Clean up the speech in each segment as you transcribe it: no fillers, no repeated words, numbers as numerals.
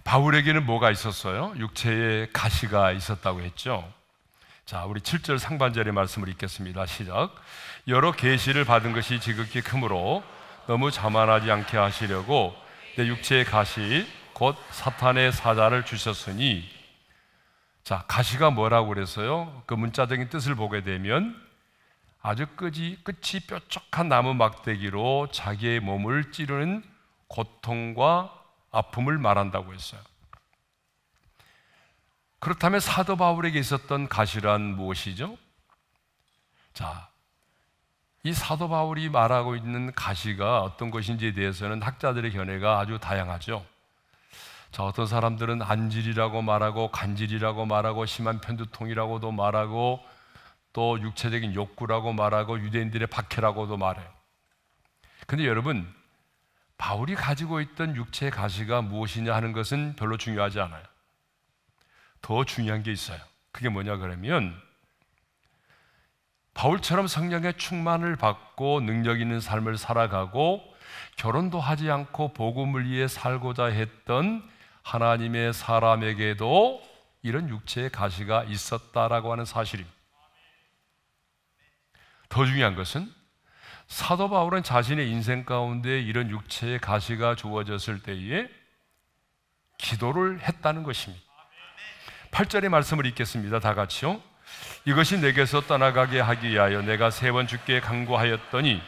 바울에게는 뭐가 있었어요? 육체에 가시가 있었다고 했죠. 자, 우리 7절 상반절의 말씀을 읽겠습니다. 시작. 여러 계시를 받은 것이 지극히 크므로 너무 자만하지 않게 하시려고 내 육체의 가시 곧 사탄의 사자를 주셨으니. 자, 가시가 뭐라고 그랬어요? 그 문자적인 뜻을 보게 되면 아주 끝이 뾰족한 나무 막대기로 자기의 몸을 찌르는 고통과 아픔을 말한다고 했어요. 그렇다면 사도 바울에게 있었던 가시란 무엇이죠? 자, 이 사도 바울이 말하고 있는 가시가 어떤 것인지에 대해서는 학자들의 견해가 아주 다양하죠. 자, 어떤 사람들은 안질이라고 말하고 간질이라고 말하고 심한 편두통이라고도 말하고 또 육체적인 욕구라고 말하고 유대인들의 박해라고도 말해요. 근데 여러분, 바울이 가지고 있던 육체의 가시가 무엇이냐 하는 것은 별로 중요하지 않아요. 더 중요한 게 있어요. 그게 뭐냐 그러면 바울처럼 성령의 충만을 받고 능력 있는 삶을 살아가고 결혼도 하지 않고 복음을 위해 살고자 했던 하나님의 사람에게도 이런 육체의 가시가 있었다라고 하는 사실입니다. 더 중요한 것은 사도 바울은 자신의 인생 가운데 이런 육체의 가시가 주어졌을 때에 기도를 했다는 것입니다. 8절의 말씀을 읽겠습니다. 다 같이요. 이것이 내게서 떠나가게 하기 위하여 내가 3번 주께 간구하였더니.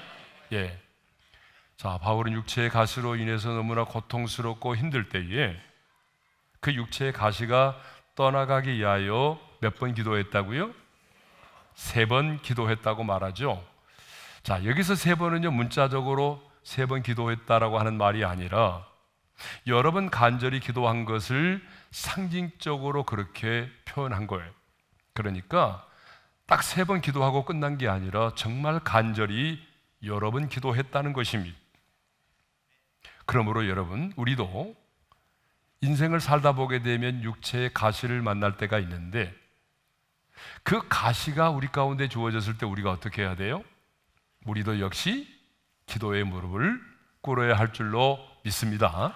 자, 바울은 육체의 가시로 인해서 너무나 고통스럽고 힘들 때에 그 육체의 가시가 떠나가기 위하여 몇 번 기도했다고요? 3번 기도했다고 말하죠. 자, 여기서 3번은요, 문자적으로 3번 기도했다라고 하는 말이 아니라 여러 번 간절히 기도한 것을 상징적으로 그렇게 표현한 거예요. 그러니까 딱 3번 기도하고 끝난 게 아니라 정말 간절히 여러 번 기도했다는 것입니다. 그러므로 여러분, 우리도 인생을 살다 보게 되면 육체의 가시를 만날 때가 있는데 그 가시가 우리 가운데 주어졌을 때 우리가 어떻게 해야 돼요? 우리도 역시 기도의 무릎을 꿇어야 할 줄로 믿습니다.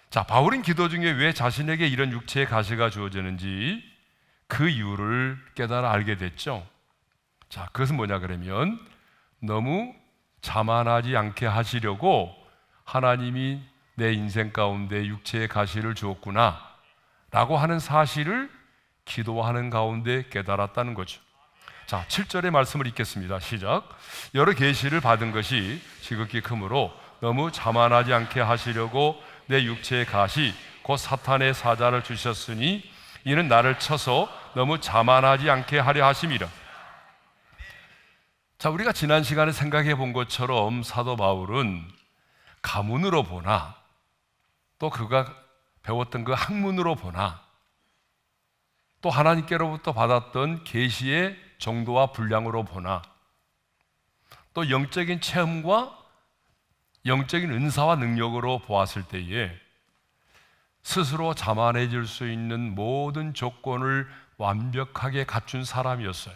자, 바울은 기도 중에 왜 자신에게 이런 육체의 가시가 주어지는지 그 이유를 깨달아 알게 됐죠. 자, 그것은 뭐냐 그러면 너무 자만하지 않게 하시려고 하나님이 내 인생 가운데 육체의 가시를 주었구나 라고 하는 사실을 기도하는 가운데 깨달았다는 거죠. 자, 7절의 말씀을 읽겠습니다. 시작. 여러 계시를 받은 것이 지극히 크므로 너무 자만하지 않게 하시려고 내 육체의 가시 곧 사탄의 사자를 주셨으니 이는 나를 쳐서 너무 자만하지 않게 하려 하심이라. 자, 우리가 지난 시간에 생각해 본 것처럼 사도 바울은 가문으로 보나 또 그가 배웠던 그 학문으로 보나 또 하나님께로부터 받았던 계시의 정도와 분량으로 보나 또 영적인 체험과 영적인 은사와 능력으로 보았을 때에 스스로 자만해질 수 있는 모든 조건을 완벽하게 갖춘 사람이었어요.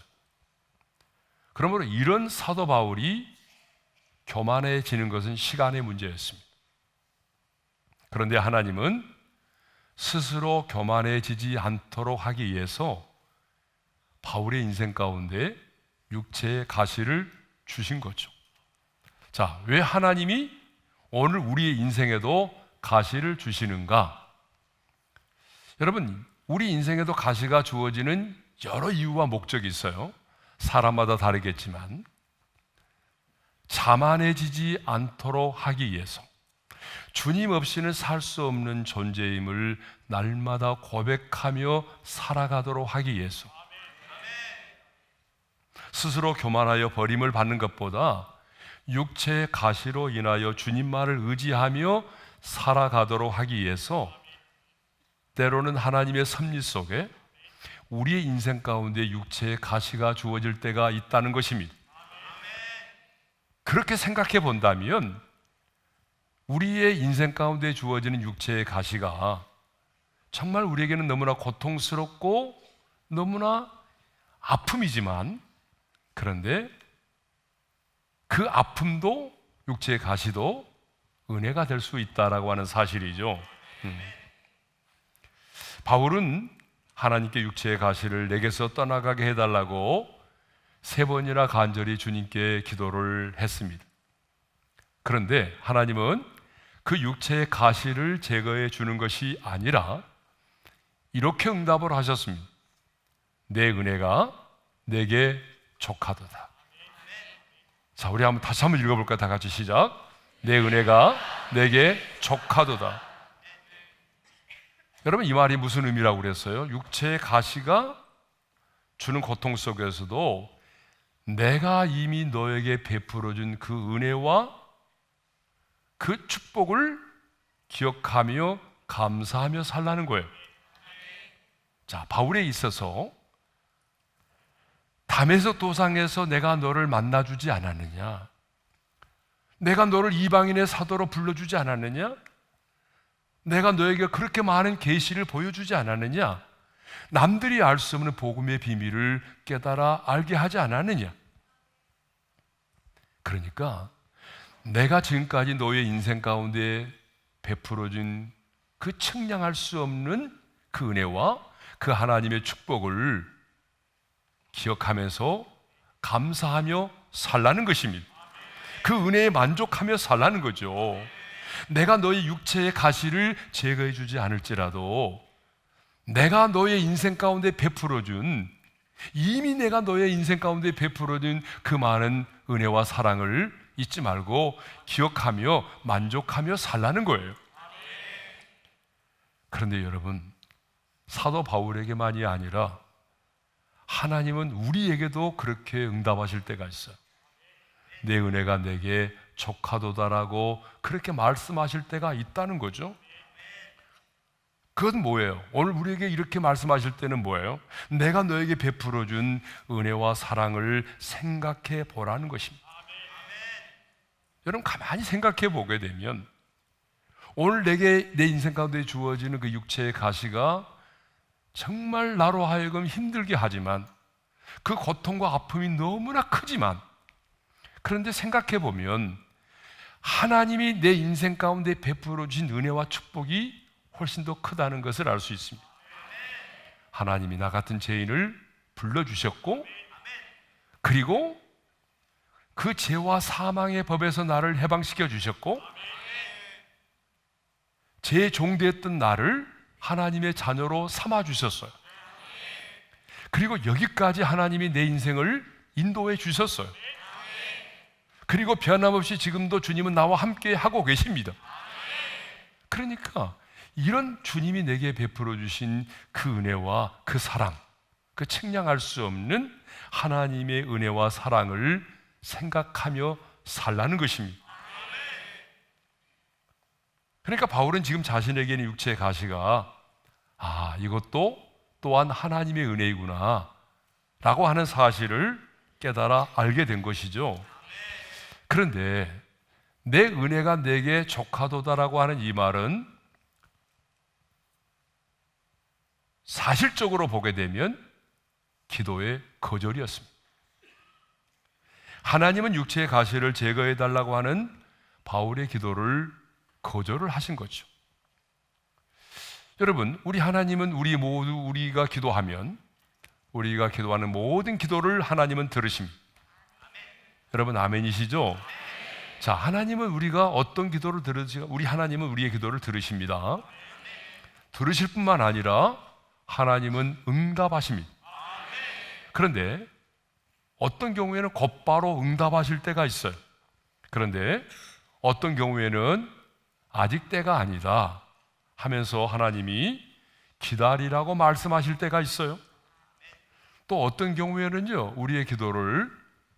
그러므로 이런 사도 바울이 교만해지는 것은 시간의 문제였습니다. 그런데 하나님은 스스로 교만해지지 않도록 하기 위해서 바울의 인생 가운데 육체의 가시를 주신 거죠. 자, 왜 하나님이 오늘 우리의 인생에도 가시를 주시는가? 여러분, 우리 인생에도 가시가 주어지는 여러 이유와 목적이 있어요. 사람마다 다르겠지만 자만해지지 않도록 하기 위해서, 주님 없이는 살 수 없는 존재임을 날마다 고백하며 살아가도록 하기 위해서, 스스로 교만하여 버림을 받는 것보다 육체의 가시로 인하여 주님만을 의지하며 살아가도록 하기 위해서 때로는 하나님의 섭리 속에 우리의 인생 가운데 육체의 가시가 주어질 때가 있다는 것입니다. 그렇게 생각해 본다면 우리의 인생 가운데 주어지는 육체의 가시가 정말 우리에게는 너무나 고통스럽고 너무나 아픔이지만, 그런데 그 아픔도 육체의 가시도 은혜가 될 수 있다라고 하는 사실이죠. 바울은 하나님께 육체의 가시를 내게서 떠나가게 해달라고 3번이나 간절히 주님께 기도를 했습니다. 그런데 하나님은 그 육체의 가시를 제거해 주는 것이 아니라 이렇게 응답을 하셨습니다. 내 은혜가 내게 족하도다. 자, 우리 다시 한번 읽어볼까요? 다 같이 시작. 내 은혜가 내게 족하도다. 여러분, 이 말이 무슨 의미라고 그랬어요? 육체의 가시가 주는 고통 속에서도 내가 이미 너에게 베풀어준 그 은혜와 그 축복을 기억하며 감사하며 살라는 거예요. 자, 바울에 있어서 다메섹 도상에서 내가 너를 만나주지 않았느냐? 내가 너를 이방인의 사도로 불러주지 않았느냐? 내가 너에게 그렇게 많은 계시를 보여주지 않았느냐? 남들이 알 수 없는 복음의 비밀을 깨달아 알게 하지 않았느냐? 그러니까 내가 지금까지 너의 인생 가운데 베풀어준 그 측량할 수 없는 그 은혜와 그 하나님의 축복을 기억하면서 감사하며 살라는 것입니다. 그 은혜에 만족하며 살라는 거죠. 내가 너의 육체의 가시를 제거해 주지 않을지라도 내가 너의 인생 가운데 베풀어준, 이미 내가 너의 인생 가운데 베풀어준 그 많은 은혜와 사랑을 잊지 말고 기억하며 만족하며 살라는 거예요. 그런데 여러분, 사도 바울에게만이 아니라 하나님은 우리에게도 그렇게 응답하실 때가 있어요. 내 은혜가 내게 족하도다라고 그렇게 말씀하실 때가 있다는 거죠. 그건 뭐예요? 오늘 우리에게 이렇게 말씀하실 때는 뭐예요? 내가 너에게 베풀어준 은혜와 사랑을 생각해 보라는 것입니다. 여러분, 가만히 생각해 보게 되면 오늘 내게 내 인생 가운데 주어지는 그 육체의 가시가 정말 나로 하여금 힘들게 하지만 그 고통과 아픔이 너무나 크지만, 그런데 생각해 보면 하나님이 내 인생 가운데 베풀어 주신 은혜와 축복이 훨씬 더 크다는 것을 알 수 있습니다. 하나님이 나 같은 죄인을 불러주셨고, 그리고 그 죄와 사망의 법에서 나를 해방시켜 주셨고, 죄의 종되었던 나를 하나님의 자녀로 삼아 주셨어요. 그리고 여기까지 하나님이 내 인생을 인도해 주셨어요. 그리고 변함없이 지금도 주님은 나와 함께 하고 계십니다. 그러니까 이런 주님이 내게 베풀어 주신 그 은혜와 그 사랑, 그 측량할 수 없는 하나님의 은혜와 사랑을 생각하며 살라는 것입니다. 그러니까 바울은 지금 자신에게는 육체의 가시가 이것도 또한 하나님의 은혜이구나 라고 하는 사실을 깨달아 알게 된 것이죠. 그런데 내 은혜가 내게 족하도다라고 하는 이 말은 사실적으로 보게 되면 기도의 거절이었습니다. 하나님은 육체의 가시를 제거해 달라고 하는 바울의 기도를 거절을 하신 거죠. 여러분, 우리 하나님은 우리가 기도하면, 우리가 기도하는 모든 기도를 하나님은 들으십니다. 여러분, 아멘이시죠? 자, 하나님은 우리가 어떤 기도를 들으시고, 우리 하나님은 우리의 기도를 들으십니다. 들으실 뿐만 아니라 하나님은 응답하십니다. 그런데 어떤 경우에는 곧바로 응답하실 때가 있어요. 그런데 어떤 경우에는 아직 때가 아니다 하면서 하나님이 기다리라고 말씀하실 때가 있어요. 또 어떤 경우에는요, 우리의 기도를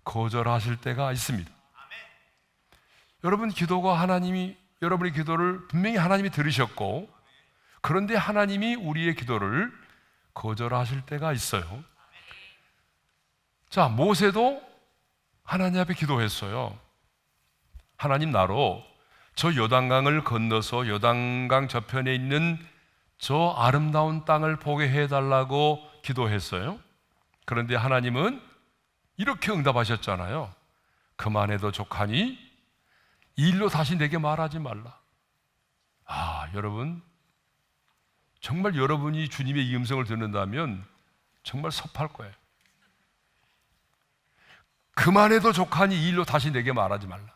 거절하실 때가 있습니다. 여러분의 기도를 분명히 하나님이 들으셨고, 그런데 하나님이 우리의 기도를 거절하실 때가 있어요. 자, 모세도 하나님 앞에 기도했어요. 하나님, 나로 저 요단강을 건너서 요단강 저편에 있는 저 아름다운 땅을 보게 해달라고 기도했어요. 그런데 하나님은 이렇게 응답하셨잖아요. 그만해도 족하니 이 일로 다시 내게 말하지 말라. 여러분, 정말 여러분이 주님의 이 음성을 듣는다면 정말 섭할 거예요. 그만해도 족하니 이 일로 다시 내게 말하지 말라.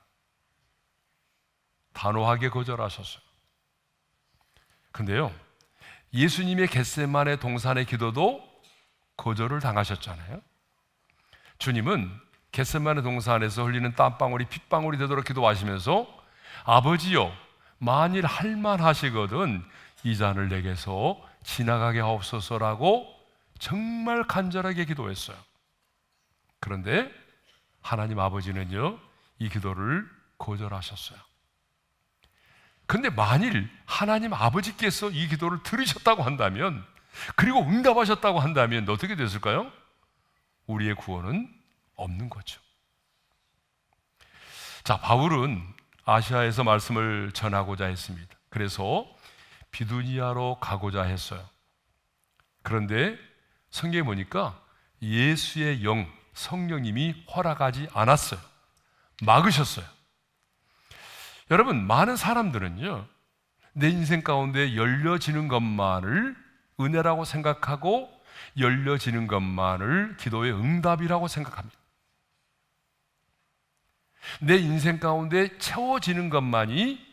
단호하게 거절하셨어요. 근데요, 예수님의 겟세마네 동산의 기도도 거절을 당하셨잖아요. 주님은 겟세마네 동산에서 흘리는 땀방울이 핏방울이 되도록 기도하시면서 아버지여, 만일 할만하시거든 이 잔을 내게서 지나가게 하옵소서라고 정말 간절하게 기도했어요. 그런데 하나님 아버지는요, 이 기도를 거절하셨어요. 근데 만일 하나님 아버지께서 이 기도를 들으셨다고 한다면, 그리고 응답하셨다고 한다면 어떻게 됐을까요? 우리의 구원은 없는 거죠. 자, 바울은 아시아에서 말씀을 전하고자 했습니다. 그래서 비두니아로 가고자 했어요. 그런데 성경에 보니까 예수의 영, 성령님이 허락하지 않았어요. 막으셨어요. 여러분, 많은 사람들은요, 내 인생 가운데 열려지는 것만을 은혜라고 생각하고 열려지는 것만을 기도의 응답이라고 생각합니다. 내 인생 가운데 채워지는 것만이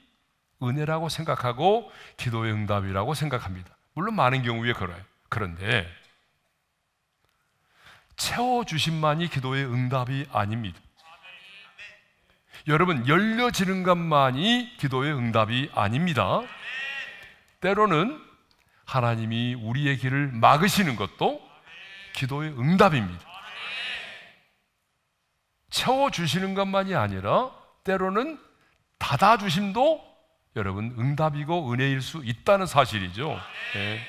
은혜라고 생각하고 기도의 응답이라고 생각합니다. 물론 많은 경우에 그래요. 그런데 채워주심만이 기도의 응답이 아닙니다. 여러분, 열려지는 것만이 기도의 응답이 아닙니다. 때로는 하나님이 우리의 길을 막으시는 것도 기도의 응답입니다. 채워주시는 것만이 아니라 때로는 닫아주심도 여러분 응답이고 은혜일 수 있다는 사실이죠. 네.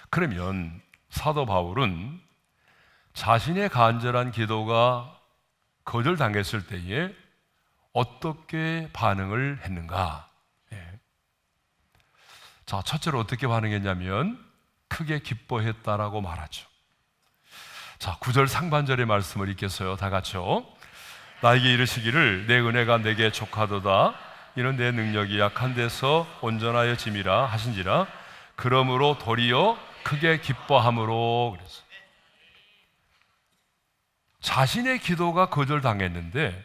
그러면 사도 바울은 자신의 간절한 기도가 거절당했을 때에 어떻게 반응을 했는가? 네. 자, 첫째로 어떻게 반응했냐면 크게 기뻐했다라고 말하죠. 자, 9절 상반절의 말씀을 읽겠어요. 다 같이요. 나에게 이르시기를 내 은혜가 내게 족하도다. 이는 내 능력이 약한 데서 온전하여 짐이라 하신지라. 그러므로 도리어 크게 기뻐함으로. 그랬어요. 자신의 기도가 거절당했는데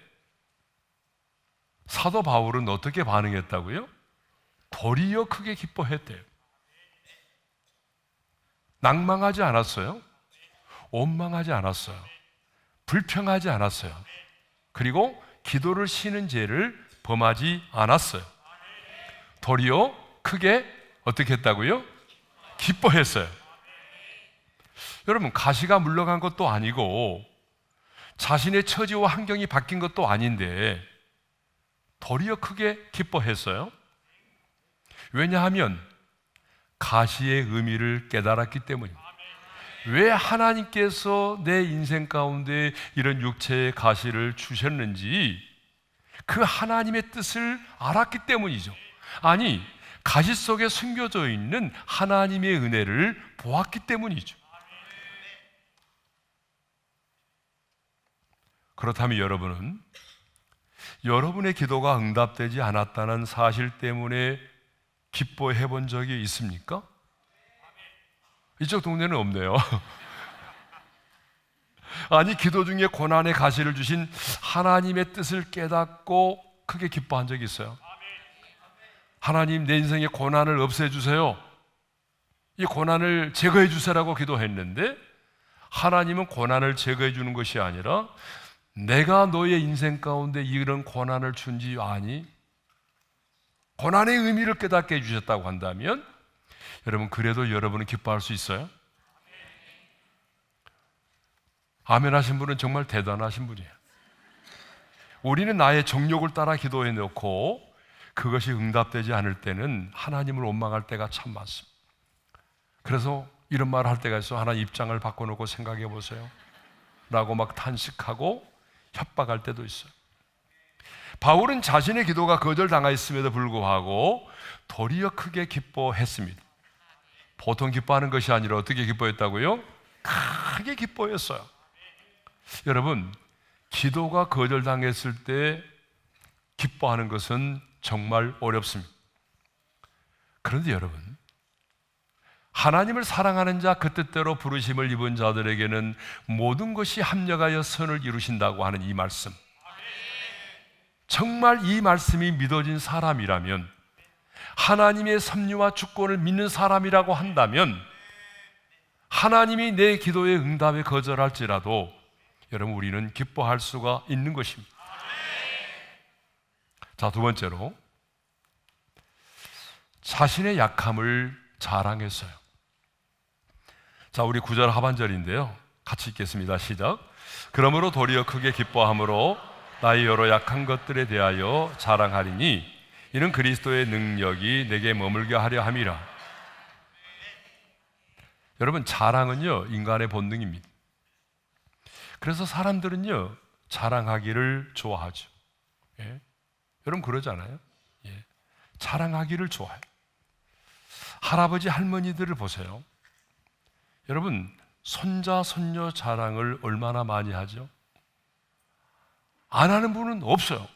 사도 바울은 어떻게 반응했다고요? 도리어 크게 기뻐했대요. 낭망하지 않았어요. 원망하지 않았어요. 불평하지 않았어요. 그리고 기도를 쉬는 죄를 범하지 않았어요. 도리어 크게 어떻게 했다고요? 기뻐했어요. 여러분, 가시가 물러간 것도 아니고 자신의 처지와 환경이 바뀐 것도 아닌데 도리어 크게 기뻐했어요. 왜냐하면 가시의 의미를 깨달았기 때문입니다. 왜 하나님께서 내 인생 가운데 이런 육체의 가시를 주셨는지 그 하나님의 뜻을 알았기 때문이죠. 아니, 가시 속에 숨겨져 있는 하나님의 은혜를 보았기 때문이죠. 그렇다면 여러분은 여러분의 기도가 응답되지 않았다는 사실 때문에 기뻐해 본 적이 있습니까? 이쪽 동네는 없네요. 아니, 기도 중에 고난의 가시를 주신 하나님의 뜻을 깨닫고 크게 기뻐한 적이 있어요. 하나님, 내 인생의 고난을 없애주세요. 이 고난을 제거해 주세요라고 기도했는데 하나님은 고난을 제거해 주는 것이 아니라 내가 너의 인생 가운데 이런 고난을 준지 아니? 고난의 의미를 깨닫게 해주셨다고 한다면 여러분, 그래도 여러분은 기뻐할 수 있어요? 아멘 하신 분은 정말 대단하신 분이에요. 우리는 나의 정욕을 따라 기도해 놓고 그것이 응답되지 않을 때는 하나님을 원망할 때가 참 많습니다. 그래서 이런 말을 할 때가 있어. 하나님 입장을 바꿔놓고 생각해 보세요 라고 막 탄식하고 협박할 때도 있어요. 바울은 자신의 기도가 거절당하였음에도 불구하고 도리어 크게 기뻐했습니다. 보통 기뻐하는 것이 아니라 어떻게 기뻐했다고요? 크게 기뻐했어요. 여러분, 기도가 거절당했을 때 기뻐하는 것은 정말 어렵습니다. 그런데 여러분, 하나님을 사랑하는 자, 그 뜻대로 부르심을 입은 자들에게는 모든 것이 합력하여 선을 이루신다고 하는 이 말씀, 정말 이 말씀이 믿어진 사람이라면, 하나님의 섭리와 주권을 믿는 사람이라고 한다면, 하나님이 내 기도의 응답에 거절할지라도 여러분, 우리는 기뻐할 수가 있는 것입니다. 자, 두 번째로 자신의 약함을 자랑했어요. 자, 우리 9절 하반절인데요, 같이 읽겠습니다. 시작. 그러므로 도리어 크게 기뻐함으로 나의 여러 약한 것들에 대하여 자랑하리니 이는 그리스도의 능력이 내게 머물게 하려 함이라. 여러분, 자랑은요, 인간의 본능입니다. 그래서 사람들은요, 자랑하기를 좋아하죠. 예? 여러분 그러지 않아요? 예. 자랑하기를 좋아해요. 할아버지 할머니들을 보세요. 여러분, 손자 손녀 자랑을 얼마나 많이 하죠? 안 하는 분은 없어요.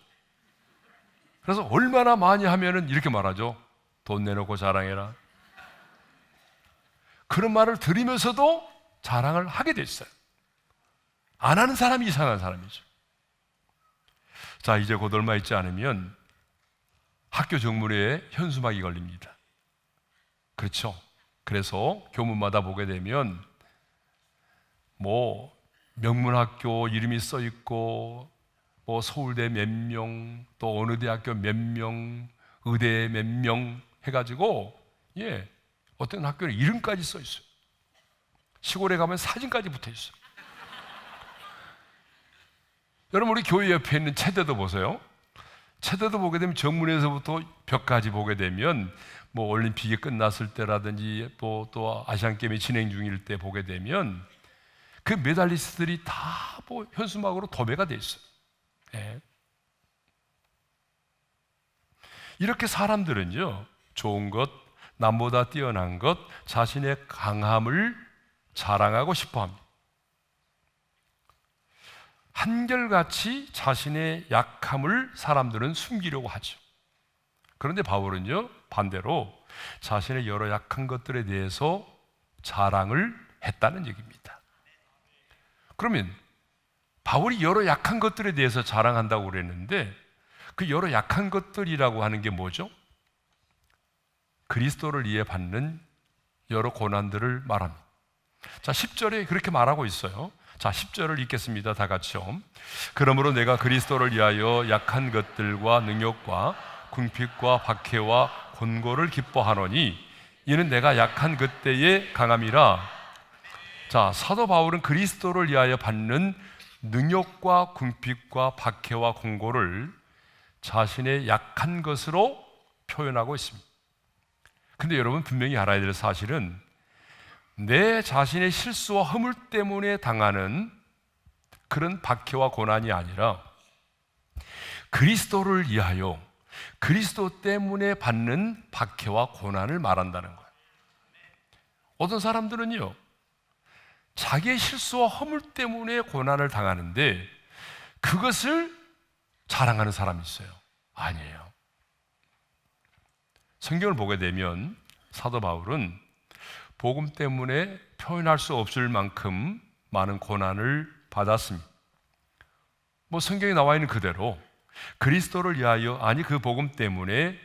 그래서 얼마나 많이 하면은 이렇게 말하죠. 돈 내놓고 자랑해라. 그런 말을 들으면서도 자랑을 하게 됐어요. 안 하는 사람이 이상한 사람이죠. 자, 이제 곧 얼마 있지 않으면 학교 정문에 현수막이 걸립니다. 그렇죠? 그래서 교문마다 보게 되면 뭐 명문학교 이름이 써 있고, 뭐 서울대 몇 명, 또 어느 대학교 몇 명, 의대 몇 명 해가지고, 예, 어떤 학교는 이름까지 써 있어요. 시골에 가면 사진까지 붙어 있어요. 여러분, 우리 교회 옆에 있는 체대도 보세요. 체대도 보게 되면 정문에서부터 벽까지 보게 되면 뭐 올림픽이 끝났을 때라든지 또 아시안게임이 진행 중일 때 보게 되면 그 메달리스트들이 다 뭐 현수막으로 도배가 돼 있어요. 네. 이렇게 사람들은요, 좋은 것, 남보다 뛰어난 것, 자신의 강함을 자랑하고 싶어 합니다. 한결같이 자신의 약함을 사람들은 숨기려고 하죠. 그런데 바울은요, 반대로 자신의 여러 약한 것들에 대해서 자랑을 했다는 얘기입니다. 그러면 바울이 여러 약한 것들에 대해서 자랑한다고 그랬는데, 그 여러 약한 것들이라고 하는 게 뭐죠? 그리스도를 위해 받는 여러 고난들을 말합니다. 자, 10절에 그렇게 말하고 있어요. 자, 10절을 읽겠습니다. 다 같이요. 그러므로 내가 그리스도를 위하여 약한 것들과 능욕과 궁핍과 박해와 곤고를 기뻐하노니 이는 내가 약한 그때의 강함이라. 자, 사도 바울은 그리스도를 위하여 받는 능욕과 궁핍과 박해와 곤고를 자신의 약한 것으로 표현하고 있습니다. 근데 여러분, 분명히 알아야 될 사실은 내 자신의 실수와 허물 때문에 당하는 그런 박해와 고난이 아니라 그리스도를 위하여, 그리스도 때문에 받는 박해와 고난을 말한다는 거예요. 어떤 사람들은요, 자기의 실수와 허물 때문에 고난을 당하는데 그것을 자랑하는 사람이 있어요. 아니에요. 성경을 보게 되면 사도 바울은 복음 때문에 표현할 수 없을 만큼 많은 고난을 받았습니다. 뭐 성경에 나와 있는 그대로 그리스도를 위하여, 아니 그 복음 때문에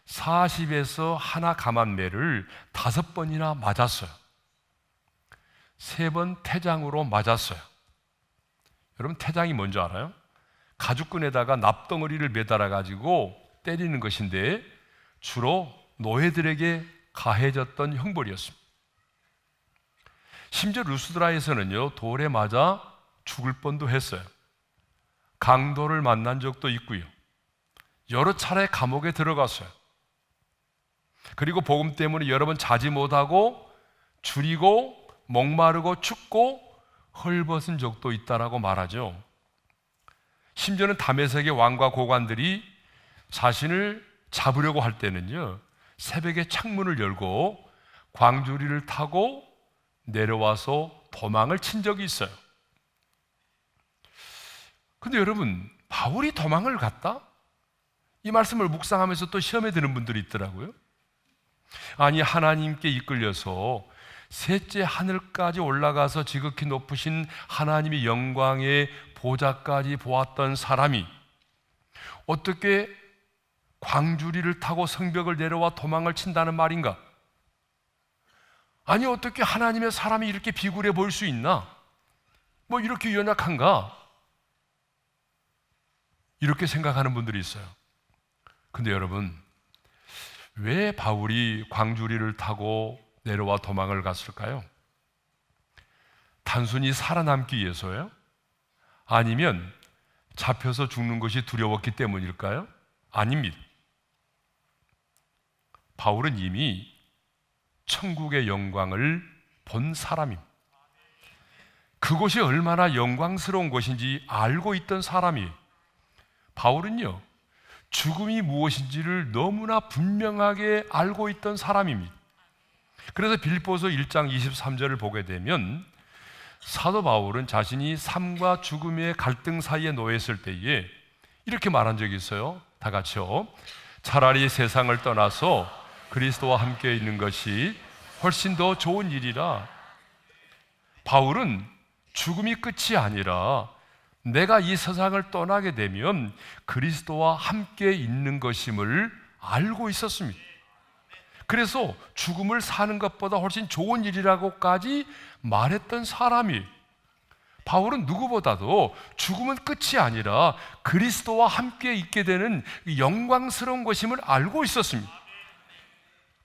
40에서 하나 감한 매를 5번이나 맞았어요. 3번 태장으로 맞았어요. 여러분, 태장이 뭔지 알아요? 가죽끈에다가 납덩어리를 매달아 가지고 때리는 것인데 주로 노예들에게 가해졌던 형벌이었습니다. 심지어 루스드라에서는요, 돌에 맞아 죽을 뻔도 했어요. 강도를 만난 적도 있고요, 여러 차례 감옥에 들어갔어요. 그리고 복음 때문에 여러 번 자지 못하고 줄이고 목마르고 춥고 헐벗은 적도 있다라고 말하죠. 심지어는 다메섹의 왕과 고관들이 자신을 잡으려고 할 때는요, 새벽에 창문을 열고 광주리를 타고 내려와서 도망을 친 적이 있어요. 근데 여러분, 바울이 도망을 갔다? 이 말씀을 묵상하면서 또 시험에 드는 분들이 있더라고요. 아니, 하나님께 이끌려서 셋째 하늘까지 올라가서 지극히 높으신 하나님의 영광의 보좌까지 보았던 사람이 어떻게 광주리를 타고 성벽을 내려와 도망을 친다는 말인가? 아니, 어떻게 하나님의 사람이 이렇게 비굴해 보일 수 있나? 뭐 이렇게 연약한가? 이렇게 생각하는 분들이 있어요. 근데 여러분, 왜 바울이 광주리를 타고 내려와 도망을 갔을까요? 단순히 살아남기 위해서요? 아니면 잡혀서 죽는 것이 두려웠기 때문일까요? 아닙니다. 바울은 이미 천국의 영광을 본 사람입니다. 그곳이 얼마나 영광스러운 것인지 알고 있던 사람이에요. 바울은요, 죽음이 무엇인지를 너무나 분명하게 알고 있던 사람입니다. 그래서 빌립보서 1장 23절을 보게 되면 사도 바울은 자신이 삶과 죽음의 갈등 사이에 놓였을 때에 이렇게 말한 적이 있어요. 다 같이요. 차라리 세상을 떠나서 그리스도와 함께 있는 것이 훨씬 더 좋은 일이라. 바울은 죽음이 끝이 아니라 내가 이 세상을 떠나게 되면 그리스도와 함께 있는 것임을 알고 있었습니다. 그래서 죽음을 사는 것보다 훨씬 좋은 일이라고까지 말했던 사람이, 바울은 누구보다도 죽음은 끝이 아니라 그리스도와 함께 있게 되는 영광스러운 것임을 알고 있었습니다.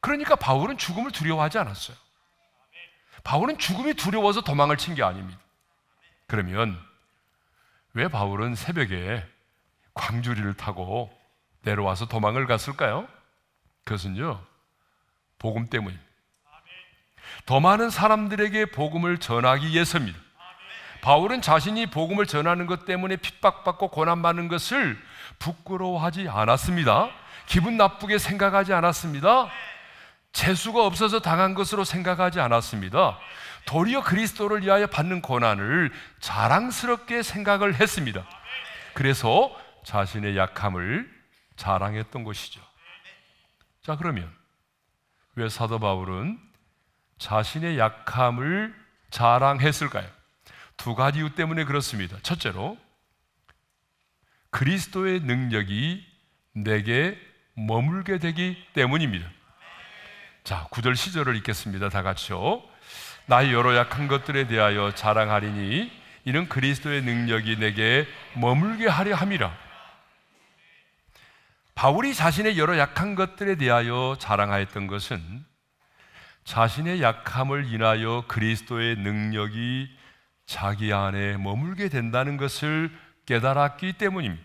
그러니까 바울은 죽음을 두려워하지 않았어요. 바울은 죽음이 두려워서 도망을 친 게 아닙니다. 그러면 왜 바울은 새벽에 광주리를 타고 내려와서 도망을 갔을까요? 그것은요, 복음 때문입니다. 더 많은 사람들에게 복음을 전하기 위해서입니다. 바울은 자신이 복음을 전하는 것 때문에 핍박받고 고난받는 것을 부끄러워하지 않았습니다. 기분 나쁘게 생각하지 않았습니다. 재수가 없어서 당한 것으로 생각하지 않았습니다. 도리어 그리스도를 위하여 받는 고난을 자랑스럽게 생각을 했습니다. 그래서 자신의 약함을 자랑했던 것이죠. 자, 그러면 왜 사도 바울은 자신의 약함을 자랑했을까요? 두 가지 이유 때문에 그렇습니다. 첫째로, 그리스도의 능력이 내게 머물게 되기 때문입니다. 자, 9절 10절을 읽겠습니다. 다 같이요. 나의 여러 약한 것들에 대하여 자랑하리니 이는 그리스도의 능력이 내게 머물게 하려 함이라. 바울이 자신의 여러 약한 것들에 대하여 자랑하였던 것은 자신의 약함을 인하여 그리스도의 능력이 자기 안에 머물게 된다는 것을 깨달았기 때문입니다.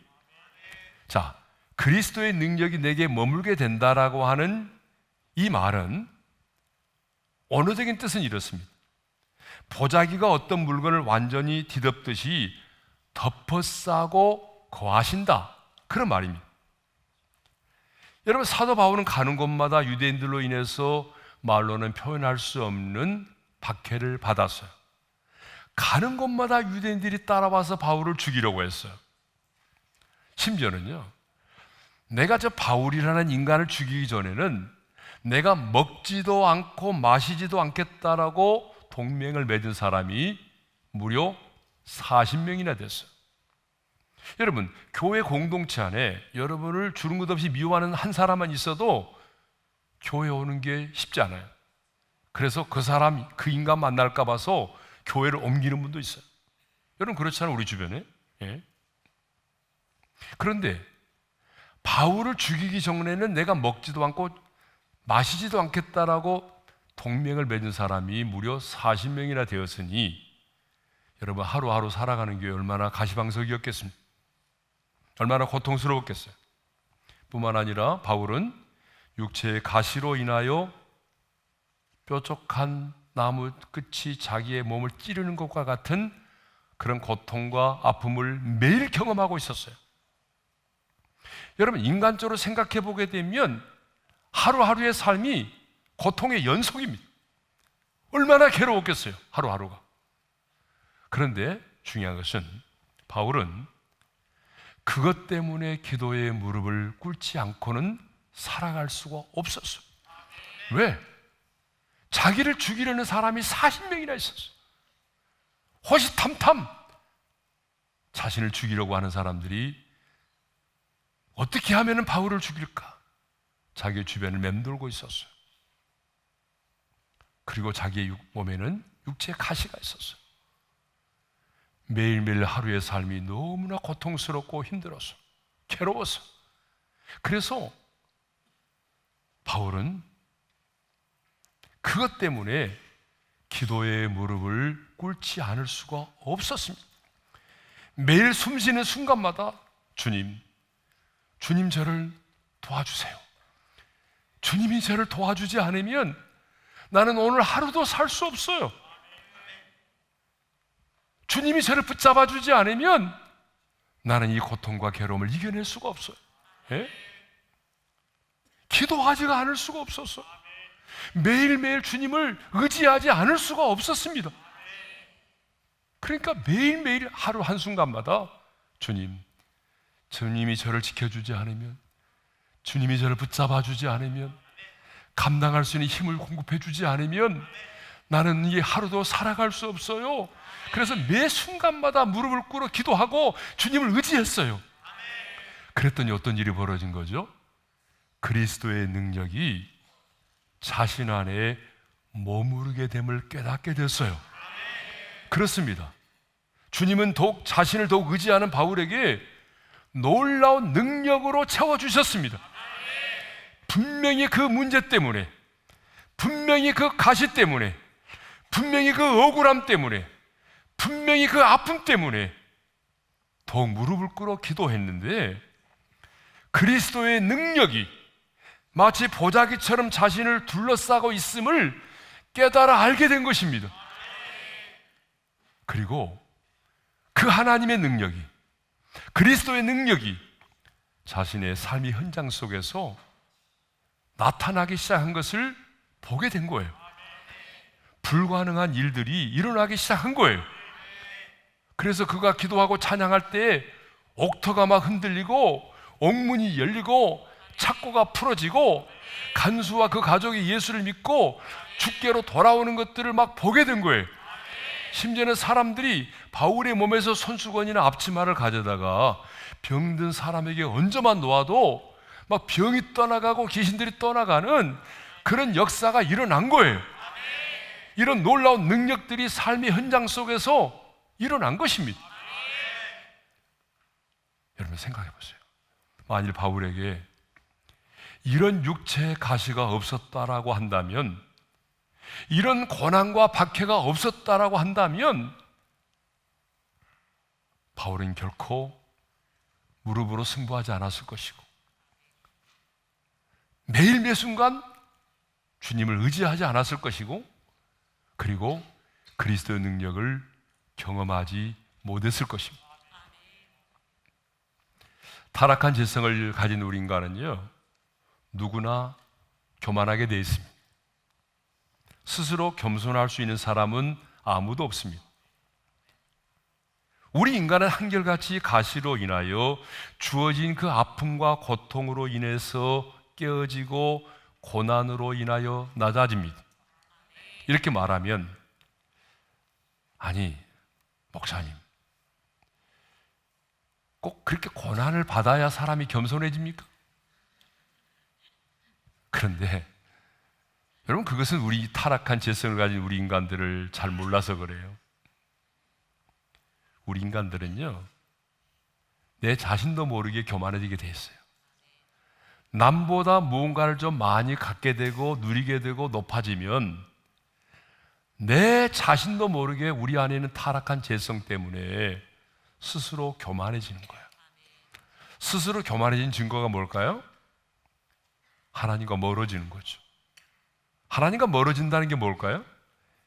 자, 그리스도의 능력이 내게 머물게 된다라고 하는 이 말은 언어적인 뜻은 이렇습니다. 보자기가 어떤 물건을 완전히 뒤덮듯이 덮어싸고 거하신다, 그런 말입니다. 여러분, 사도 바울은 가는 곳마다 유대인들로 인해서 말로는 표현할 수 없는 박해를 받았어요. 가는 곳마다 유대인들이 따라와서 바울을 죽이려고 했어요. 심지어는요, 내가 저 바울이라는 인간을 죽이기 전에는 내가 먹지도 않고 마시지도 않겠다라고 동맹을 맺은 사람이 무려 40명이나 됐어요. 여러분, 교회 공동체 안에 여러분을 주름 것 없이 미워하는 한 사람만 있어도 교회 오는 게 쉽지 않아요. 그래서 그 사람, 그 인간 만날까 봐서 교회를 옮기는 분도 있어요. 여러분, 그렇잖아요, 우리 주변에. 예. 그런데 바울을 죽이기 전에는 내가 먹지도 않고 마시지도 않겠다라고 동맹을 맺은 사람이 무려 40명이나 되었으니 여러분, 하루하루 살아가는 게 얼마나 가시방석이었겠습니까? 얼마나 고통스러웠겠어요. 뿐만 아니라 바울은 육체의 가시로 인하여 뾰족한 나무 끝이 자기의 몸을 찌르는 것과 같은 그런 고통과 아픔을 매일 경험하고 있었어요. 여러분, 인간적으로 생각해 보게 되면 하루하루의 삶이 고통의 연속입니다. 얼마나 괴로웠겠어요, 하루하루가. 그런데 중요한 것은 바울은 그것 때문에 기도의 무릎을 꿇지 않고는 살아갈 수가 없었어요. 왜? 자기를 죽이려는 사람이 40명이나 있었어요. 호시탐탐 자신을 죽이려고 하는 사람들이 어떻게 하면 바울을 죽일까? 자기 주변을 맴돌고 있었어요. 그리고 자기의 몸에는 육체의 가시가 있었어요. 매일매일 하루의 삶이 너무나 고통스럽고 힘들어서, 괴로워서. 그래서 바울은 그것 때문에 기도의 무릎을 꿇지 않을 수가 없었습니다. 매일 숨쉬는 순간마다 주님 저를 도와주세요. 주님이 저를 도와주지 않으면 나는 오늘 하루도 살 수 없어요. 주님이 저를 붙잡아 주지 않으면 나는 이 고통과 괴로움을 이겨낼 수가 없어요. 예? 기도하지가 않을 수가 없었어요. 매일매일 주님을 의지하지 않을 수가 없었습니다. 그러니까 매일매일 하루 한순간마다 주님이 저를 지켜주지 않으면, 주님이 저를 붙잡아 주지 않으면, 감당할 수 있는 힘을 공급해 주지 않으면 나는 이 하루도 살아갈 수 없어요. 그래서 매 순간마다 무릎을 꿇어 기도하고 주님을 의지했어요. 그랬더니 어떤 일이 벌어진 거죠? 그리스도의 능력이 자신 안에 머무르게 됨을 깨닫게 됐어요. 그렇습니다. 주님은 자신을 더욱 의지하는 바울에게 놀라운 능력으로 채워주셨습니다. 분명히 그 문제 때문에, 분명히 그 가시 때문에, 분명히 그 억울함 때문에, 분명히 그 아픔 때문에 더욱 무릎을 꿇어 기도했는데 그리스도의 능력이 마치 보자기처럼 자신을 둘러싸고 있음을 깨달아 알게 된 것입니다. 그리고 그 하나님의 능력이, 그리스도의 능력이 자신의 삶의 현장 속에서 나타나기 시작한 것을 보게 된 거예요. 불가능한 일들이 일어나기 시작한 거예요. 그래서 그가 기도하고 찬양할 때 옥터가 막 흔들리고 옥문이 열리고 착고가 풀어지고 간수와 그 가족이 예수를 믿고 주께로 돌아오는 것들을 막 보게 된 거예요. 심지어는 사람들이 바울의 몸에서 손수건이나 앞치마를 가져다가 병든 사람에게 얹어만 놓아도 막 병이 떠나가고 귀신들이 떠나가는 그런 역사가 일어난 거예요. 이런 놀라운 능력들이 삶의 현장 속에서 일어난 것입니다. 여러분 생각해 보세요. 만일 바울에게 이런 육체의 가시가 없었다라고 한다면, 이런 고난과 박해가 없었다라고 한다면 바울은 결코 무릎으로 승부하지 않았을 것이고 매일 매 순간 주님을 의지하지 않았을 것이고 그리고 그리스도의 능력을 경험하지 못했을 것입니다. 타락한 죄성을 가진 우리 인간은요, 누구나 교만하게 되어 있습니다. 스스로 겸손할 수 있는 사람은 아무도 없습니다. 우리 인간은 한결같이 가시로 인하여 주어진 그 아픔과 고통으로 인해서 깨어지고 고난으로 인하여 낮아집니다. 이렇게 말하면, 아니 목사님, 꼭 그렇게 고난을 받아야 사람이 겸손해집니까? 그런데 여러분, 그것은 우리 타락한 죄성을 가진 우리 인간들을 잘 몰라서 그래요. 우리 인간들은요, 내 자신도 모르게 교만해지게 돼 있어요. 남보다 무언가를 좀 많이 갖게 되고 누리게 되고 높아지면 내 자신도 모르게 우리 안에 있는 타락한 죄성 때문에 스스로 교만해지는 거예요. 스스로 교만해진 증거가 뭘까요? 하나님과 멀어지는 거죠. 하나님과 멀어진다는 게 뭘까요?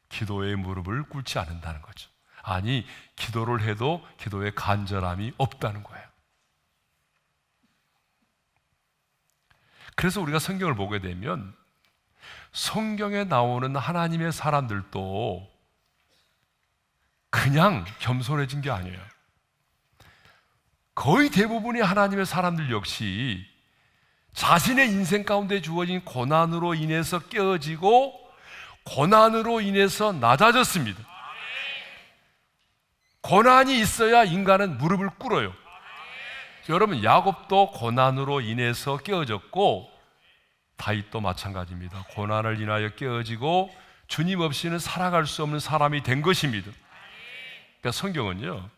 기도의 무릎을 꿇지 않는다는 거죠. 아니, 기도를 해도 기도에 간절함이 없다는 거예요. 그래서 우리가 성경을 보게 되면 성경에 나오는 하나님의 사람들도 그냥 겸손해진 게 아니에요. 거의 대부분의 하나님의 사람들 역시 자신의 인생 가운데 주어진 고난으로 인해서 깨어지고 고난으로 인해서 낮아졌습니다. 고난이 있어야 인간은 무릎을 꿇어요. 여러분, 야곱도 고난으로 인해서 깨어졌고 다윗도 마찬가지입니다. 고난을 인하여 깨어지고 주님 없이는 살아갈 수 없는 사람이 된 것입니다. 그러니까 성경은요,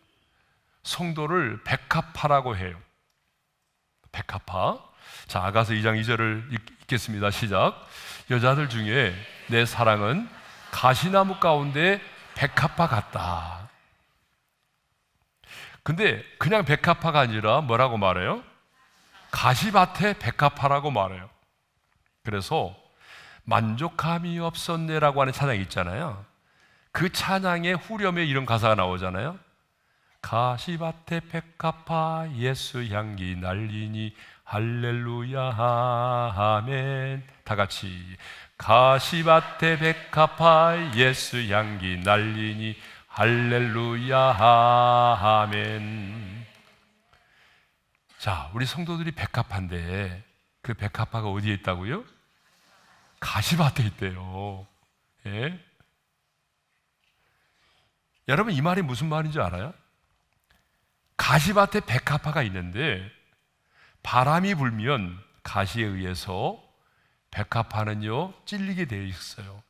성도를 백합화라고 해요. 백합화. 자, 아가서 2장 2절을 읽겠습니다. 시작. 여자들 중에 내 사랑은 가시나무 가운데 백합화 같다. 근데 그냥 백합화가 아니라 뭐라고 말해요? 가시밭에 백합화라고 말해요. 그래서 만족함이 없었네라고 하는 찬양이 있잖아요. 그 찬양의 후렴에 이런 가사가 나오잖아요. 가시밭에 백합화 예수 향기 날리니 할렐루야 아멘. 다 같이 가시밭에 백합화 예수 향기 날리니 할렐루야 아멘. 자, 우리 성도들이 백합화인데 그 백합화가 어디에 있다고요? 가시밭에 있대요. 예? 여러분, 이 말이 무슨 말인지 알아요? 가시밭에 백합화가 있는데 바람이 불면 가시에 의해서 백합화는요 찔리게 되어 있어요.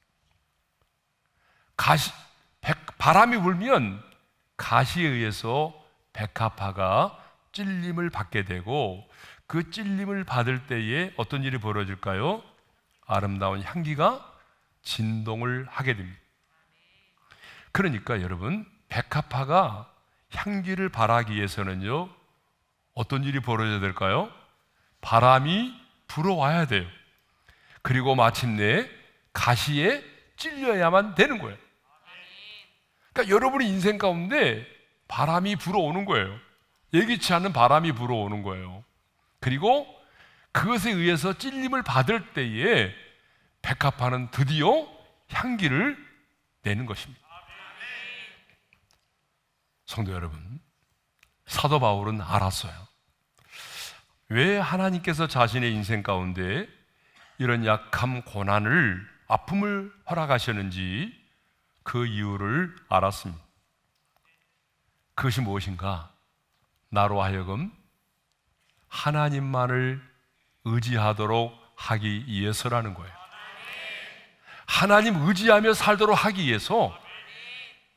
바람이 불면 가시에 의해서 백합화가 찔림을 받게 되고 그 찔림을 받을 때에 어떤 일이 벌어질까요? 아름다운 향기가 진동을 하게 됩니다. 그러니까 여러분, 백합화가 향기를 발하기 위해서는요 어떤 일이 벌어져야 될까요? 바람이 불어와야 돼요. 그리고 마침내 가시에 찔려야만 되는 거예요. 그러니까 여러분의 인생 가운데 바람이 불어오는 거예요. 예기치 않은 바람이 불어오는 거예요. 그리고 그것에 의해서 찔림을 받을 때에 백합화는 드디어 향기를 내는 것입니다. 성도 여러분, 사도 바울은 알았어요. 왜 하나님께서 자신의 인생 가운데 이런 약함, 고난을, 아픔을 허락하셨는지 그 이유를 알았습니다. 그것이 무엇인가? 나로 하여금 하나님만을 의지하도록 하기 위해서라는 거예요. 하나님 의지하며 살도록 하기 위해서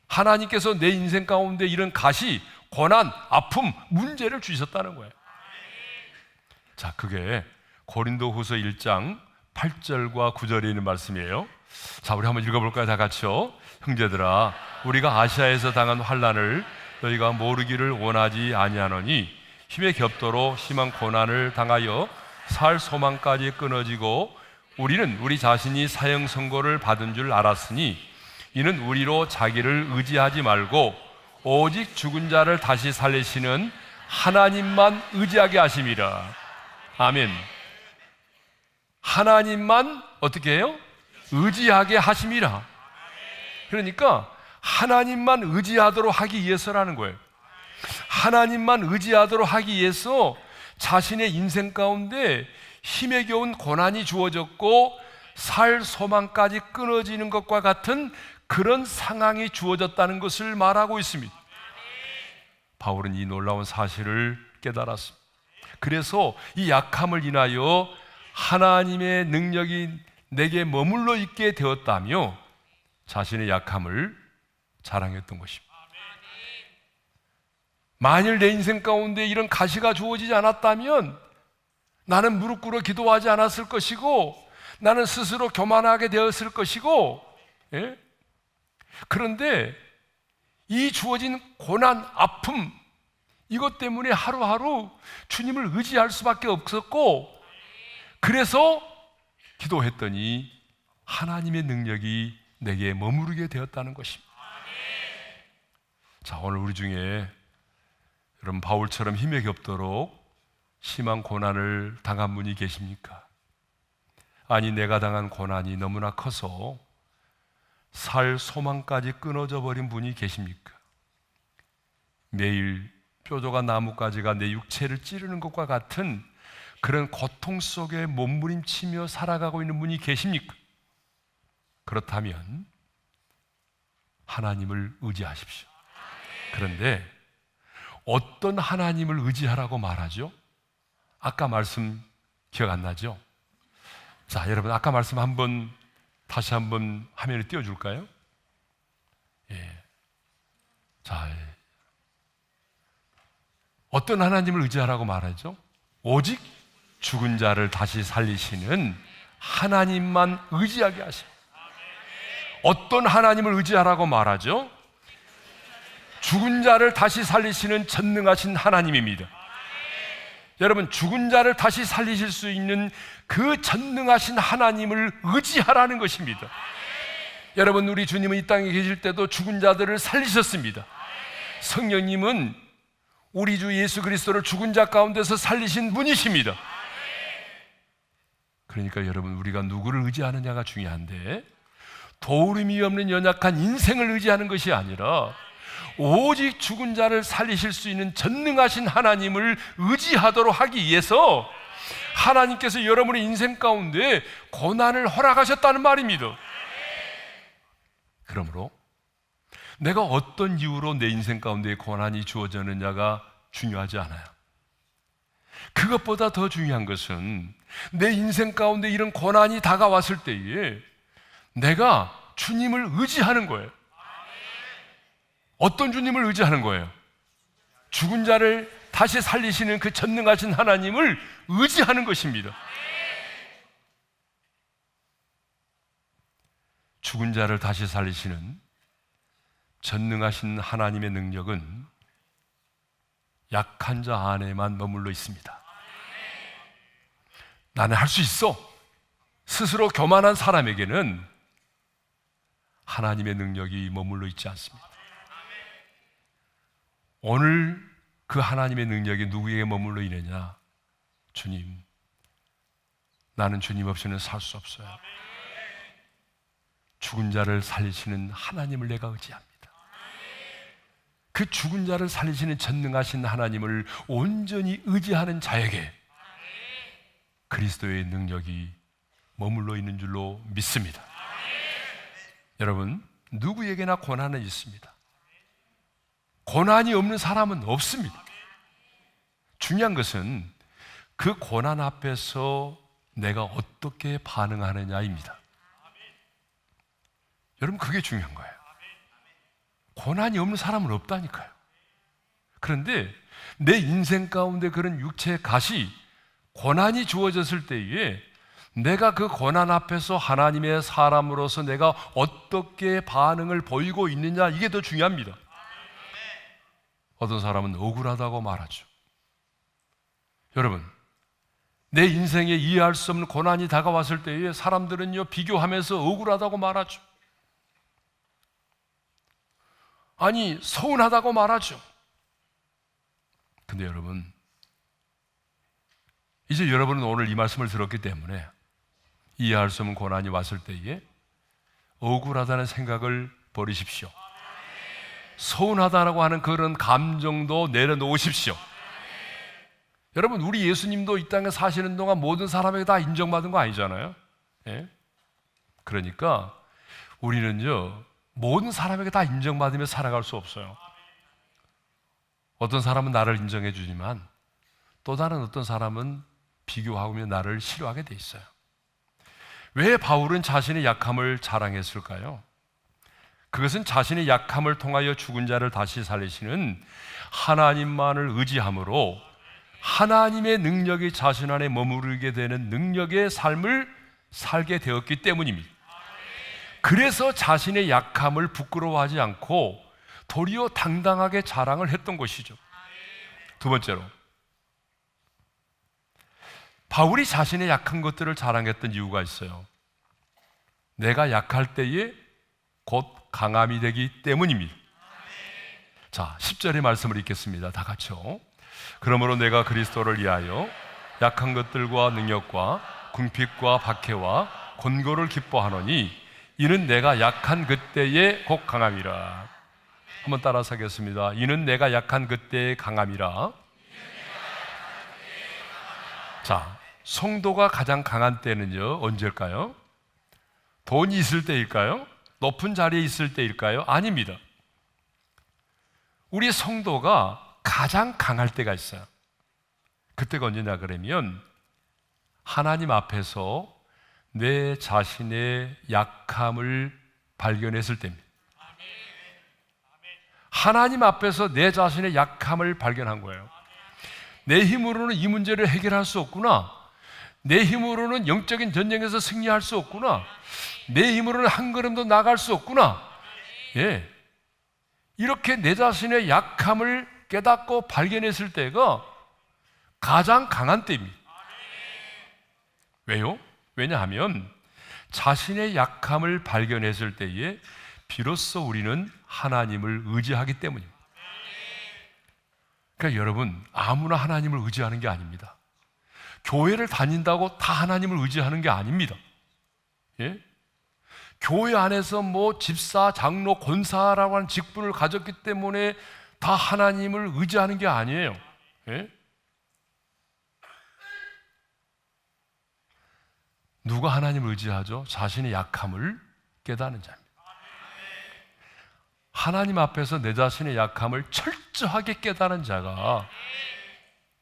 하나님께서 내 인생 가운데 이런 가시, 고난, 아픔, 문제를 주셨다는 거예요. 자, 그게 고린도후서 1장 8절과 9절에 있는 말씀이에요. 자, 우리 한번 읽어볼까요? 다 같이요. 형제들아, 우리가 아시아에서 당한 환난을 너희가 모르기를 원하지 아니하노니 힘에 겹도록 심한 고난을 당하여 살 소망까지 끊어지고 우리는 우리 자신이 사형 선고를 받은 줄 알았으니 이는 우리로 자기를 의지하지 말고 오직 죽은 자를 다시 살리시는 하나님만 의지하게 하심이라. 아멘. 하나님만 어떻게 해요? 의지하게 하심이라. 그러니까 하나님만 의지하도록 하기 위해서라는 거예요. 하나님만 의지하도록 하기 위해서 자신의 인생 가운데 힘에 겨운 고난이 주어졌고 살 소망까지 끊어지는 것과 같은 그런 상황이 주어졌다는 것을 말하고 있습니다. 바울은 이 놀라운 사실을 깨달았습니다. 그래서 이 약함을 인하여 하나님의 능력이 내게 머물러 있게 되었다며 자신의 약함을 자랑했던 것입니다. 만일 내 인생 가운데 이런 가시가 주어지지 않았다면 나는 무릎 꿇어 기도하지 않았을 것이고 나는 스스로 교만하게 되었을 것이고, 예? 그런데 이 주어진 고난, 아픔, 이것 때문에 하루하루 주님을 의지할 수밖에 없었고, 그래서 기도했더니 하나님의 능력이 내게 머무르게 되었다는 것입니다. 자, 오늘 우리 중에 여러분 바울처럼 힘에 겹도록 심한 고난을 당한 분이 계십니까? 아니, 내가 당한 고난이 너무나 커서 살 소망까지 끊어져 버린 분이 계십니까? 매일 뾰족한 나뭇가지가 내 육체를 찌르는 것과 같은 그런 고통 속에 몸부림치며 살아가고 있는 분이 계십니까? 그렇다면 하나님을 의지하십시오. 그런데 어떤 하나님을 의지하라고 말하죠? 아까 말씀 기억 안 나죠? 자, 여러분 아까 말씀 다시 한번 화면에 띄워줄까요? 예. 자, 어떤 하나님을 의지하라고 말하죠? 오직 죽은 자를 다시 살리시는 하나님만 의지하게 하십니다. 어떤 하나님을 의지하라고 말하죠? 죽은 자를 다시 살리시는 전능하신 하나님입니다. 여러분, 죽은 자를 다시 살리실 수 있는 그 전능하신 하나님을 의지하라는 것입니다. 여러분, 우리 주님은 이 땅에 계실 때도 죽은 자들을 살리셨습니다. 성령님은 우리 주 예수 그리스도를 죽은 자 가운데서 살리신 분이십니다. 그러니까 여러분, 우리가 누구를 의지하느냐가 중요한데, 도움이 없는 연약한 인생을 의지하는 것이 아니라 오직 죽은 자를 살리실 수 있는 전능하신 하나님을 의지하도록 하기 위해서 하나님께서 여러분의 인생 가운데 고난을 허락하셨다는 말입니다. 그러므로 내가 어떤 이유로 내 인생 가운데 고난이 주어졌느냐가 중요하지 않아요. 그것보다 더 중요한 것은 내 인생 가운데 이런 고난이 다가왔을 때에 내가 주님을 의지하는 거예요. 어떤 주님을 의지하는 거예요? 죽은 자를 다시 살리시는 그 전능하신 하나님을 의지하는 것입니다. 죽은 자를 다시 살리시는 전능하신 하나님의 능력은 약한 자 안에만 머물러 있습니다. 나는 할 수 있어. 스스로 교만한 사람에게는 하나님의 능력이 머물러 있지 않습니다. 오늘 그 하나님의 능력이 누구에게 머물러 있느냐? 주님, 나는 주님 없이는 살 수 없어요. 죽은 자를 살리시는 하나님을 내가 의지합니다. 그 죽은 자를 살리시는 전능하신 하나님을 온전히 의지하는 자에게 그리스도의 능력이 머물러 있는 줄로 믿습니다. 여러분, 누구에게나 고난은 있습니다. 고난이 없는 사람은 없습니다. 중요한 것은 그 고난 앞에서 내가 어떻게 반응하느냐입니다. 여러분, 그게 중요한 거예요. 고난이 없는 사람은 없다니까요. 그런데 내 인생 가운데 그런 육체의 가시, 고난이 주어졌을 때에 내가 그 고난 앞에서 하나님의 사람으로서 내가 어떻게 반응을 보이고 있느냐, 이게 더 중요합니다. 어떤 사람은 억울하다고 말하죠. 여러분, 내 인생에 이해할 수 없는 고난이 다가왔을 때에 사람들은요, 비교하면서 억울하다고 말하죠. 아니, 서운하다고 말하죠. 근데 여러분, 이제 여러분은 오늘 이 말씀을 들었기 때문에 이해할 수 없는 고난이 왔을 때에 억울하다는 생각을 버리십시오. 서운하다라고 하는 그런 감정도 내려놓으십시오. 여러분, 우리 예수님도 이 땅에 사시는 동안 모든 사람에게 다 인정받은 거 아니잖아요. 예? 그러니까 우리는요, 모든 사람에게 다 인정받으며 살아갈 수 없어요. 어떤 사람은 나를 인정해 주지만 또 다른 어떤 사람은 비교하며 나를 싫어하게 돼 있어요. 왜 바울은 자신의 약함을 자랑했을까요? 그것은 자신의 약함을 통하여 죽은 자를 다시 살리시는 하나님만을 의지함으로 하나님의 능력이 자신 안에 머무르게 되는 능력의 삶을 살게 되었기 때문입니다. 그래서 자신의 약함을 부끄러워하지 않고 도리어 당당하게 자랑을 했던 것이죠. 두 번째로, 바울이 자신의 약한 것들을 자랑했던 이유가 있어요. 내가 약할 때에 곧 강함이 되기 때문입니다. 자, 10절의 말씀을 읽겠습니다. 다 같이요. 그러므로 내가 그리스도를 위하여 약한 것들과 능력과 궁핍과 박해와 곤고를 기뻐하노니 이는 내가 약한 그때에 곧 강함이라. 한번 따라서 하겠습니다. 이는 내가 약한 그때의 강함이라. 자, 성도가 가장 강한 때는요, 언제일까요? 돈이 있을 때일까요? 높은 자리에 있을 때일까요? 아닙니다. 우리 성도가 가장 강할 때가 있어요. 그때가 언제냐 그러면 하나님 앞에서 내 자신의 약함을 발견했을 때입니다. 하나님 앞에서 내 자신의 약함을 발견한 거예요. 내 힘으로는 이 문제를 해결할 수 없구나. 내 힘으로는 영적인 전쟁에서 승리할 수 없구나. 내 힘으로는 한 걸음도 나갈 수 없구나. 예. 이렇게 내 자신의 약함을 깨닫고 발견했을 때가 가장 강한 때입니다. 왜요? 왜냐하면 자신의 약함을 발견했을 때에 비로소 우리는 하나님을 의지하기 때문입니다. 그러니까 여러분, 아무나 하나님을 의지하는 게 아닙니다. 교회를 다닌다고 다 하나님을 의지하는 게 아닙니다. 예? 교회 안에서 뭐 집사, 장로, 권사라고 하는 직분을 가졌기 때문에 다 하나님을 의지하는 게 아니에요. 예? 누가 하나님을 의지하죠? 자신의 약함을 깨닫는 자입니다. 하나님 앞에서 내 자신의 약함을 철저하게 깨달은 자가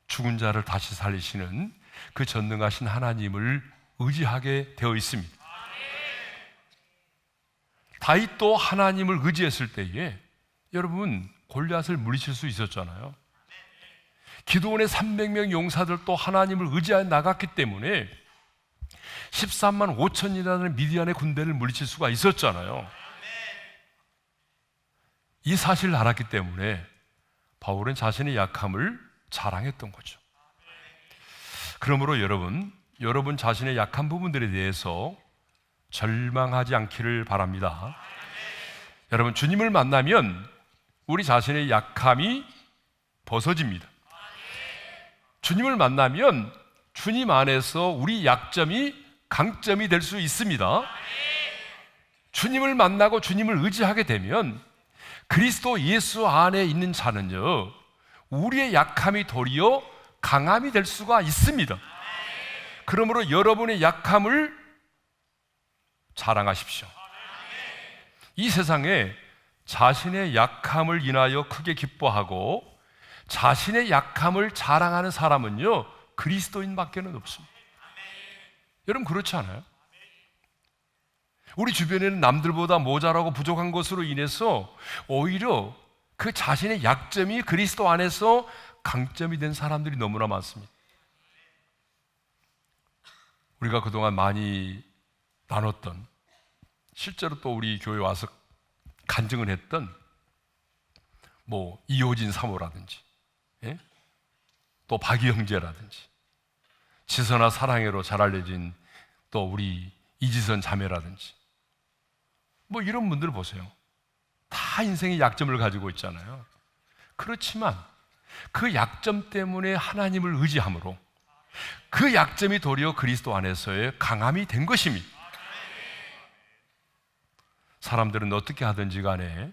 죽은 자를 다시 살리시는 그 전능하신 하나님을 의지하게 되어 있습니다. 다윗도 하나님을 의지했을 때에 여러분 골리앗을 물리칠 수 있었잖아요. 기드온의 300명 용사들도 하나님을 의지하여 나갔기 때문에 13만 5천이라는 미디안의 군대를 물리칠 수가 있었잖아요. 이 사실을 알았기 때문에 바울은 자신의 약함을 자랑했던 거죠. 그러므로 여러분 자신의 약한 부분들에 대해서 절망하지 않기를 바랍니다. 여러분, 주님을 만나면 우리 자신의 약함이 벗어집니다. 주님을 만나면 주님 안에서 우리 약점이 강점이 될 수 있습니다. 주님을 만나고 주님을 의지하게 되면 그리스도 예수 안에 있는 자는요, 우리의 약함이 도리어 강함이 될 수가 있습니다. 그러므로 여러분의 약함을 자랑하십시오. 이 세상에 자신의 약함을 인하여 크게 기뻐하고 자신의 약함을 자랑하는 사람은요, 그리스도인밖에는 없습니다. 여러분, 그렇지 않아요? 우리 주변에는 남들보다 모자라고 부족한 것으로 인해서 오히려 그 자신의 약점이 그리스도 안에서 강점이 된 사람들이 너무나 많습니다. 우리가 그동안 많이 나눴던, 실제로 또 우리 교회 와서 간증을 했던 뭐 이호진 사모라든지, 예? 또 박이 형제라든지, 지선아 사랑해로 잘 알려진 또 우리 이지선 자매라든지, 뭐 이런 분들 보세요. 다 인생의 약점을 가지고 있잖아요. 그렇지만 그 약점 때문에 하나님을 의지함으로 그 약점이 도리어 그리스도 안에서의 강함이 된 것입니다. 사람들은 어떻게 하든지 간에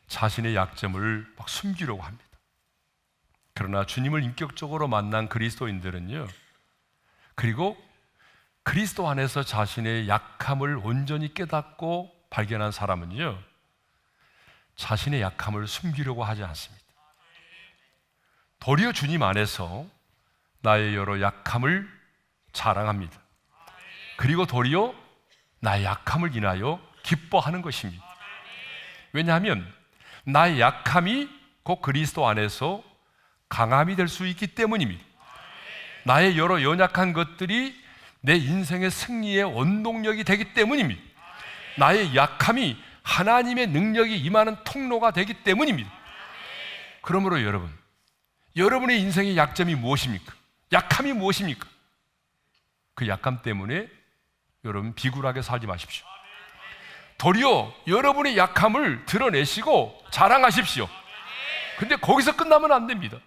자신의 약점을 막 숨기려고 합니다. 그러나 주님을 인격적으로 만난 그리스도인들은요, 그리고 그리스도 안에서 자신의 약함을 온전히 깨닫고 발견한 사람은요, 자신의 약함을 숨기려고 하지 않습니다. 도리어 주님 안에서 나의 여러 약함을 자랑합니다. 그리고 도리어 나의 약함을 인하여 기뻐하는 것입니다. 왜냐하면 나의 약함이 곧 그리스도 안에서 강함이 될 수 있기 때문입니다. 나의 여러 연약한 것들이 내 인생의 승리의 원동력이 되기 때문입니다. 나의 약함이 하나님의 능력이 임하는 통로가 되기 때문입니다. 그러므로 여러분의 인생의 약점이 무엇입니까? 약함이 무엇입니까? 그 약함 때문에 여러분 비굴하게 살지 마십시오. 도리어 여러분의 약함을 드러내시고 자랑하십시오. 근데 거기서 끝나면 안 됩니다.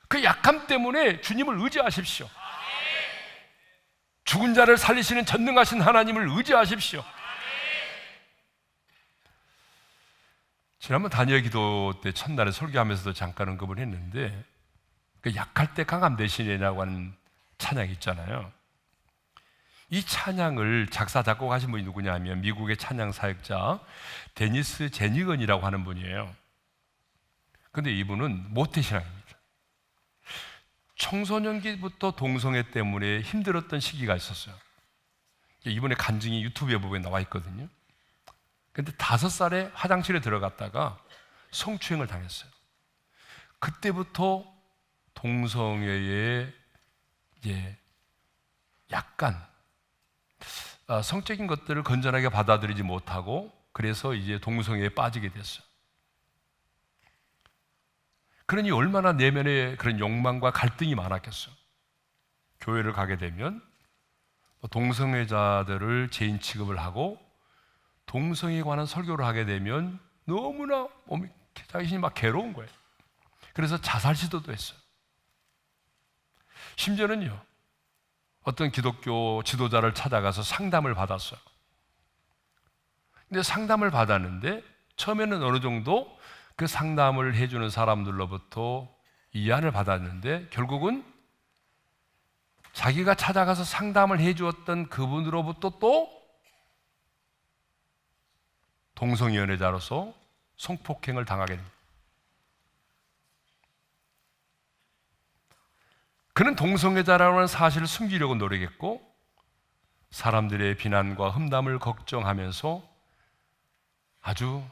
그 약함 때문에 주님을 의지하십시오. 죽은 자를 살리시는 전능하신 하나님을 의지하십시오. 지난번 단열 기도 때 첫날에 설교하면서도 잠깐 언급을 했는데 그 약할 때 강함 대신이라고 하는 찬양이 있잖아요. 이 찬양을 작사 작곡하신 분이 누구냐 하면 미국의 찬양 사역자 데니스 제니건이라고 하는 분이에요. 그런데 이분은 모태신앙입니다. 청소년기부터 동성애 때문에 힘들었던 시기가 있었어요. 이분의 간증이 유튜브에 보면 나와 있거든요. 그런데 5살에 화장실에 들어갔다가 성추행을 당했어요. 그때부터 동성애에 약간 성적인 것들을 건전하게 받아들이지 못하고 그래서 이제 동성애에 빠지게 됐어요. 그러니 얼마나 내면에 그런 욕망과 갈등이 많았겠어요. 교회를 가게 되면 동성애자들을 죄인 취급을 하고 동성애에 관한 설교를 하게 되면 너무나 자신이 막 괴로운 거예요. 그래서 자살 시도도 했어요. 심지어는요, 어떤 기독교 지도자를 찾아가서 상담을 받았어요. 근데 상담을 받았는데 처음에는 어느 정도 그 상담을 해주는 사람들로부터 이해를 받았는데 결국은 자기가 찾아가서 상담을 해주었던 그분으로부터 또 동성애 연애자로서 성폭행을 당하게 됩니다. 그는 동성애자라는 사실을 숨기려고 노력했고 사람들의 비난과 험담을 걱정하면서 아주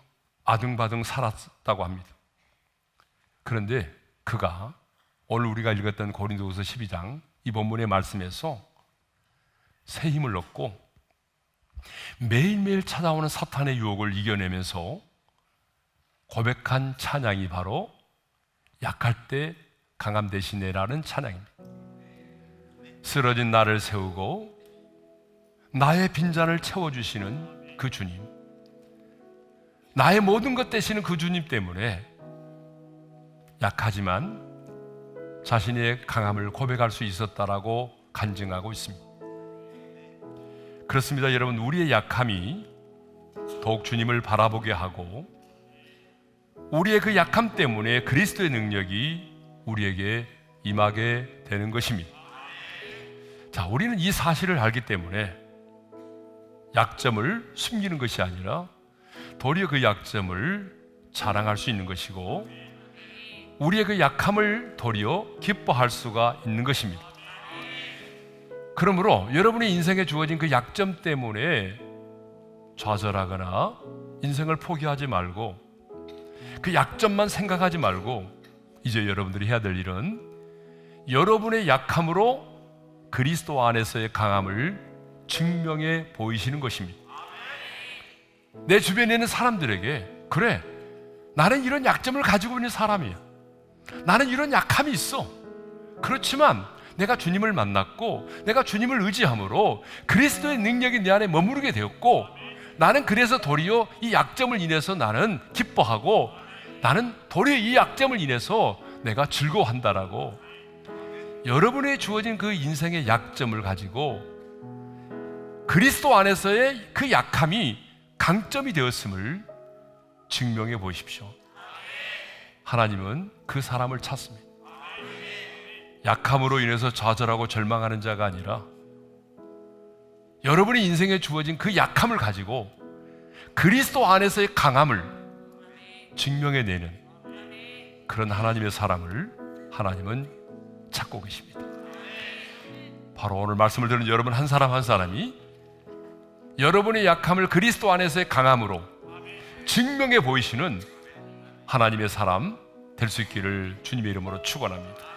아등바등 살았다고 합니다. 그런데 그가 오늘 우리가 읽었던 고린도후서 12장 이 본문의 말씀에서 새 힘을 얻고 매일매일 찾아오는 사탄의 유혹을 이겨내면서 고백한 찬양이 바로 약할 때 강함 대신에라는 찬양입니다. 쓰러진 나를 세우고 나의 빈잔을 채워주시는 그 주님, 나의 모든 것 되시는 그 주님 때문에 약하지만 자신의 강함을 고백할 수 있었다라고 간증하고 있습니다. 그렇습니다. 여러분, 우리의 약함이 더욱 주님을 바라보게 하고 우리의 그 약함 때문에 그리스도의 능력이 우리에게 임하게 되는 것입니다. 자, 우리는 이 사실을 알기 때문에 약점을 숨기는 것이 아니라 도리어 그 약점을 자랑할 수 있는 것이고 우리의 그 약함을 도리어 기뻐할 수가 있는 것입니다. 그러므로 여러분의 인생에 주어진 그 약점 때문에 좌절하거나 인생을 포기하지 말고 그 약점만 생각하지 말고 이제 여러분들이 해야 될 일은 여러분의 약함으로 그리스도 안에서의 강함을 증명해 보이시는 것입니다. 내 주변에 있는 사람들에게 그래, 나는 이런 약점을 가지고 있는 사람이야. 나는 이런 약함이 있어. 그렇지만 내가 주님을 만났고 내가 주님을 의지함으로 그리스도의 능력이 내 안에 머무르게 되었고 나는 그래서 도리어 이 약점을 인해서 나는 기뻐하고 나는 도리어 이 약점을 인해서 내가 즐거워한다라고 여러분의 주어진 그 인생의 약점을 가지고 그리스도 안에서의 그 약함이 강점이 되었음을 증명해 보십시오. 하나님은 그 사람을 찾습니다. 약함으로 인해서 좌절하고 절망하는 자가 아니라 여러분의 인생에 주어진 그 약함을 가지고 그리스도 안에서의 강함을 증명해내는 그런 하나님의 사람을 하나님은 찾고 계십니다. 바로 오늘 말씀을 들은 여러분 한 사람 한 사람이 여러분의 약함을 그리스도 안에서의 강함으로 증명해 보이시는 하나님의 사람 될 수 있기를 주님의 이름으로 축원합니다.